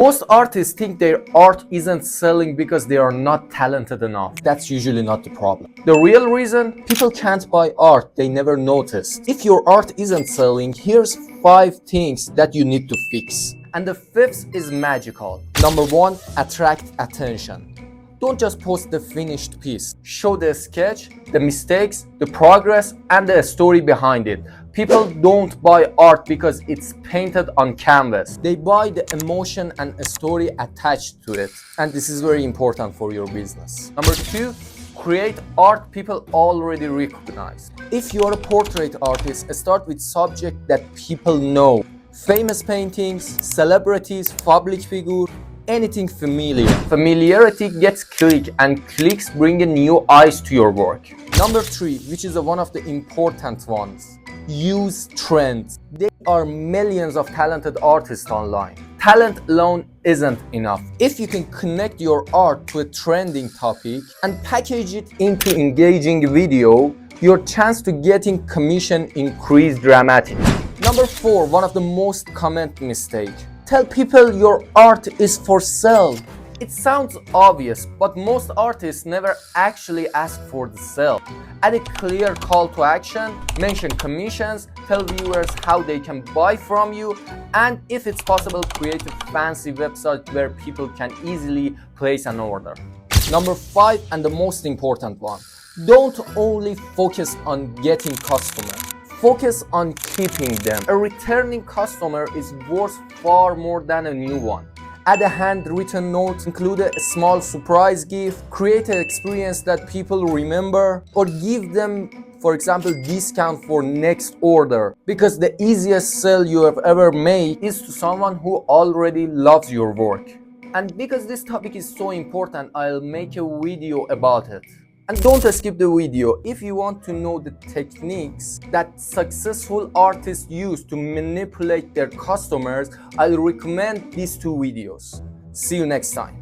Most artists think their art isn't selling because they are not talented enough. That's usually not the problem. The real reason? People can't buy art they never noticed. If your art isn't selling, here's 5 things that you need to fix. And the 5th is magical. Number 1, attract attention. Don't just post the finished piece. Show the sketch, the mistakes, the progress, and the story behind it. People don't buy art because it's painted on canvas. They buy the emotion and a story attached to it. And this is very important for your business. Number 2, create art people already recognize. If you're a portrait artist, start with subject that people know. Famous paintings, celebrities, public figure, anything familiar. Familiarity gets click, and clicks bring a new eyes to your work. Number 3, which is one of the important ones. Use trends. There are millions of talented artists online. Talent alone isn't enough. If you can connect your art to a trending topic and package it into engaging video, your chance to getting commission increase dramatically. Number 4, one of the most common mistakes. Tell people your art is for sale. It sounds obvious, but most artists never actually ask for the sale. Add a clear call to action, mention commissions, tell viewers how they can buy from you, and if it's possible, create a fancy website where people can easily place an order. Number 5, and the most important one, don't only focus on getting customers. Focus on keeping them. A returning customer is worth far more than a new one. Add a handwritten note, include a small surprise gift, create an experience that people remember, or give them, for example, discount for next order. Because the easiest sell you have ever made is to someone who already loves your work. And because this topic is so important, I'll make a video about it. And don't skip the video. If you want to know the techniques that successful artists use to manipulate their customers, I'll recommend these 2 videos. See you next time.